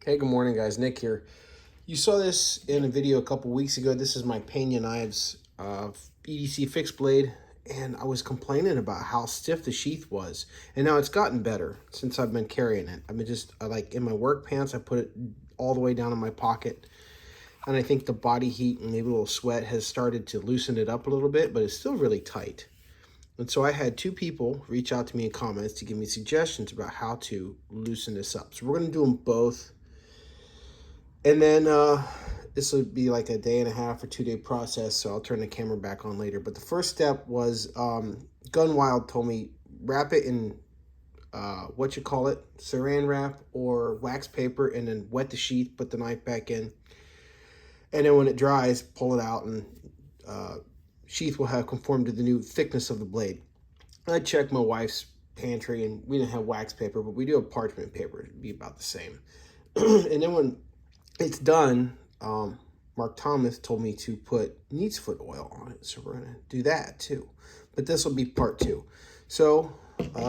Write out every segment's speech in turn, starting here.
Hey, good morning, guys. Nick here. You saw this in a video a couple weeks ago. This is my Pena Knives EDC fixed blade, and I was complaining about how stiff the sheath was. And now it's gotten better since I've been carrying it. I like in my work pants, I put it all the way down in my pocket. And I think the body heat and maybe a little sweat has started to loosen it up a little bit, but it's still really tight. And so I had two people reach out to me in comments to give me suggestions about how to loosen this up. So we're going to do them both. And then this would be like a day and a half or 2-day process, so I'll turn the camera back on later. But the first step was Gun Wild told me wrap it in saran wrap or wax paper, and then wet the sheath, put the knife back in. And then when it dries, pull it out, and sheath will have conformed to the new thickness of the blade. I checked my wife's pantry, and we didn't have wax paper, but we do have parchment paper. It'd be about the same. And then when it's done, Mark Thomas told me to put neat's foot oil on it, so we're gonna do that too. But this will be part 2. So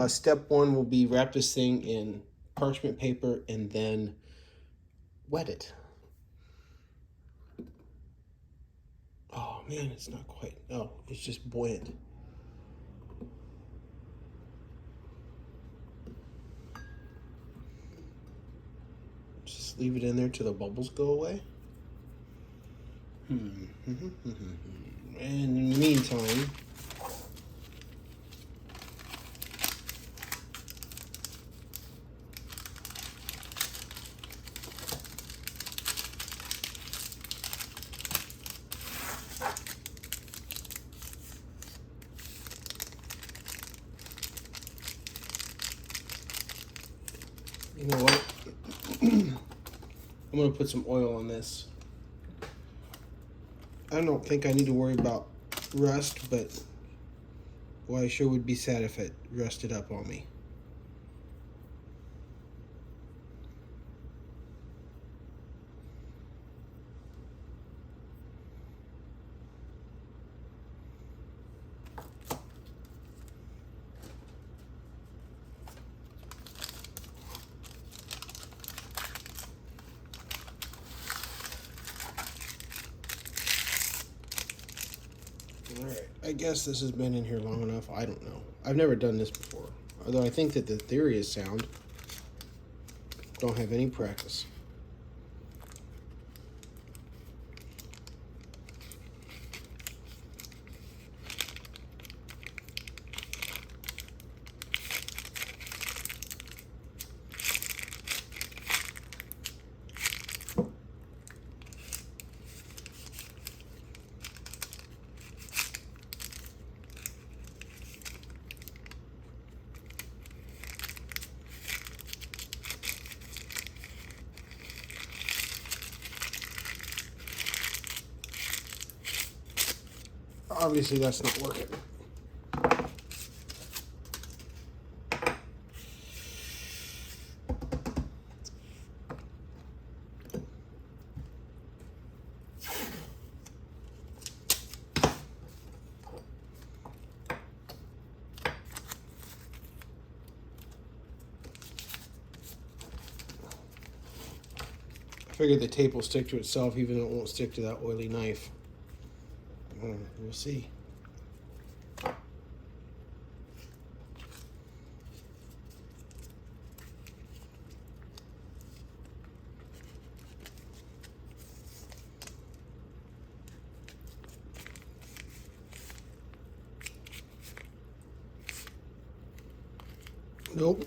step 1 will be wrap this thing in parchment paper and then wet it. Oh man, it's not quite. Oh, it's just buoyant. Just leave it in there till the bubbles go away. And in the meantime, you know what? I'm going to put some oil on this. I don't think I need to worry about rust, but well, I sure would be sad if it rusted up on me. Alright, I guess this has been in here long enough. I don't know. I've never done this before. Although I think that the theory is sound. Don't have any practice. Obviously, that's not working. I figure the tape will stick to itself, even though it won't stick to that oily knife. We'll see. Nope.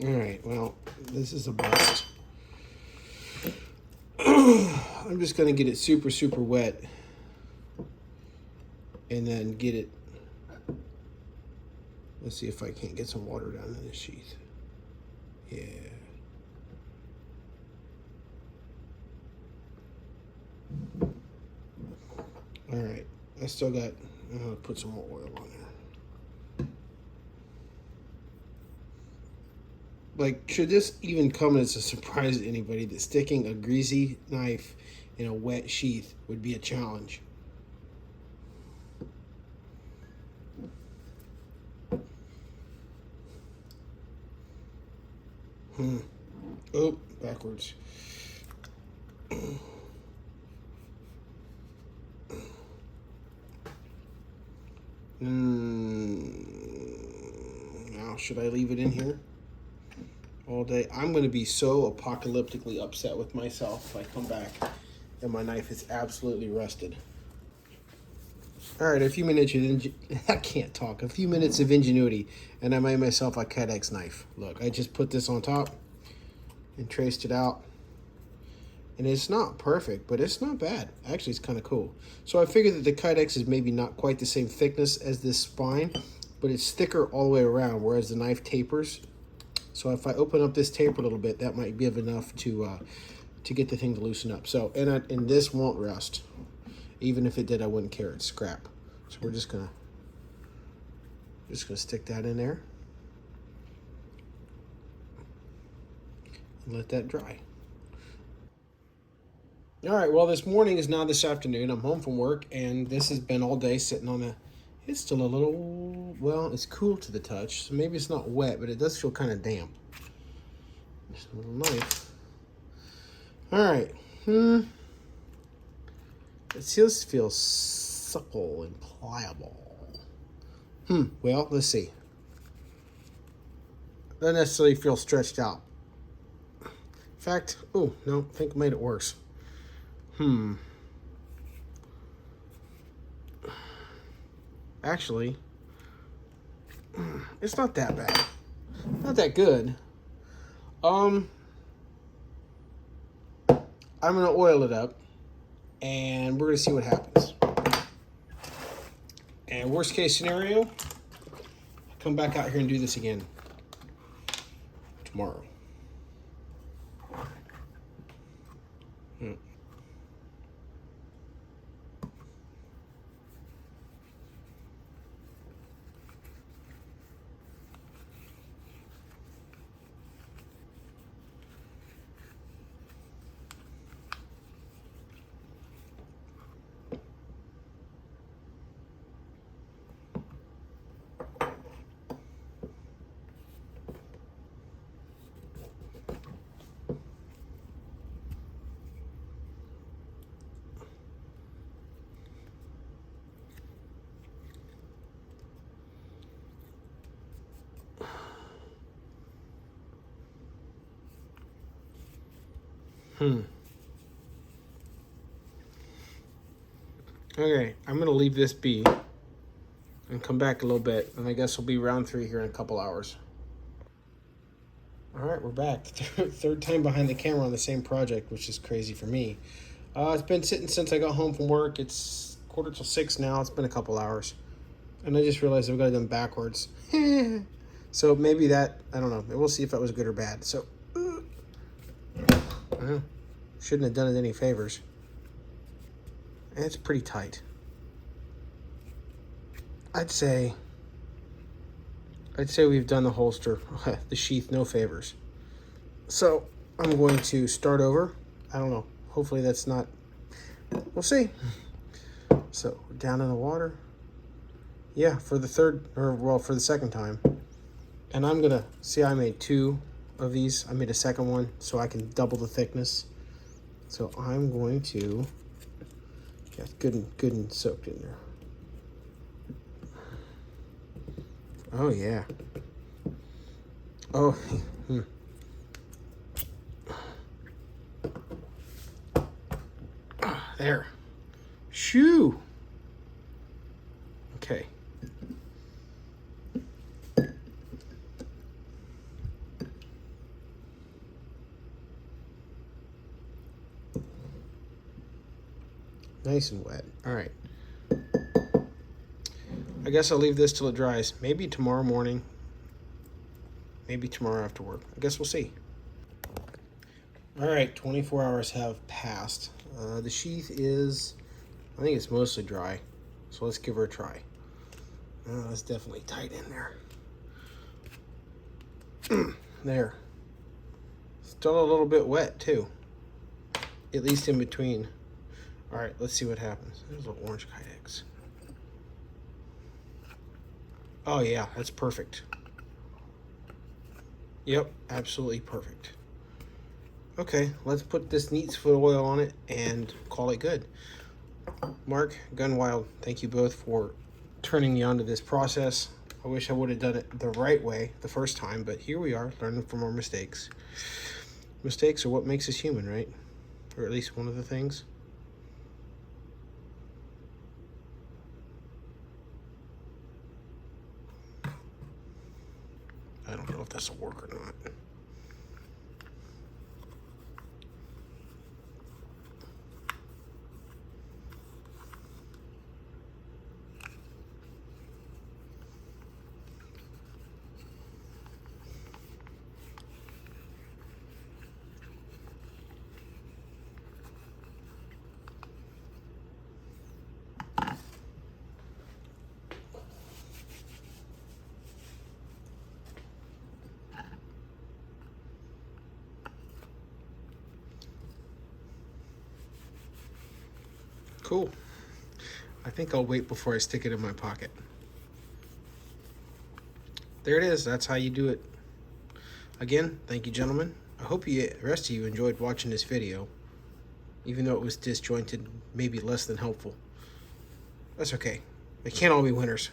Alright, well, this is a bust. I'm just going to get it super, super wet. And then get it. Let's see if I can't get some water down in the sheath. Yeah. Alright, I still got, I'm going to put some more oil on there. Like, should this even come as a surprise to anybody that sticking a greasy knife in a wet sheath would be a challenge? Oh, backwards. Now, should I leave it in here all day? I'm going to be so apocalyptically upset with myself if I come back and my knife is absolutely rusted. All right, a few minutes I can't talk. A few minutes of ingenuity, and I made myself a Kydex knife. Look, I just put this on top and traced it out. And it's not perfect, but it's not bad. Actually, it's kind of cool. So I figured that the Kydex is maybe not quite the same thickness as this spine, but it's thicker all the way around, whereas the knife tapers. So if I open up this taper a little bit, that might give enough to get the thing to loosen up. So, and this won't rust. Even if it did, I wouldn't care. It's scrap. So we're just gonna stick that in there and let that dry. All right, well, this morning is now this afternoon. I'm home from work, and this has been all day sitting on a, it's still a little, well, it's cool to the touch, so maybe it's not wet, but it does feel kind of damp. Just a little knife. All right. It just feels supple and pliable. Well, let's see. Doesn't necessarily feel stretched out. In fact, oh, no, I think I made it worse. Actually, it's not that bad. Not that good. I'm gonna oil it up, and we're gonna see what happens. And worst case scenario, come back out here and do this again tomorrow. Okay, I'm gonna leave this be and come back a little bit, and I guess we'll be round 3 here in a couple hours. All right, we're back. Third time behind the camera on the same project, which is crazy for me. It's been sitting since I got home from work. It's 5:45 now. It's been a couple hours, and I just realized I've got it done backwards. So maybe that, I don't know. We'll see if that was good or bad. So, shouldn't have done it any favors. And it's pretty tight. I'd say we've done the holster, the sheath, no favors. So I'm going to start over. I don't know. Hopefully that's not, we'll see. So down in the water. Yeah, for the for the second time. And I'm gonna, see, I made 2 of these. I made a second one so I can double the thickness. So I'm going to, yeah, good and soaked in there. Oh yeah. Oh, there. Shoo. Okay. Nice and wet. All right. I guess I'll leave this till it dries. Maybe tomorrow morning. Maybe tomorrow after work. I guess we'll see. All right, 24 hours have passed. The sheath is, I think it's mostly dry. So let's give her a try. It's definitely tight in there. There. Still a little bit wet too. At least in between. All right, let's see what happens. There's a little orange Kydex. Oh yeah, that's perfect. Yep, absolutely perfect. Okay, let's put this neat's foot oil on it and call it good. Mark, Gunwild, thank you both for turning me on to this process. I wish I would have done it the right way the first time, but here we are, learning from our mistakes. Mistakes are what makes us human, right? Or at least one of the things. I don't know if this will work or not. Cool. I think I'll wait before I stick it in my pocket. There it is. That's how you do it. Again, thank you, gentlemen. I hope the rest of you enjoyed watching this video, even though it was disjointed, maybe less than helpful. That's okay. They can't all be winners.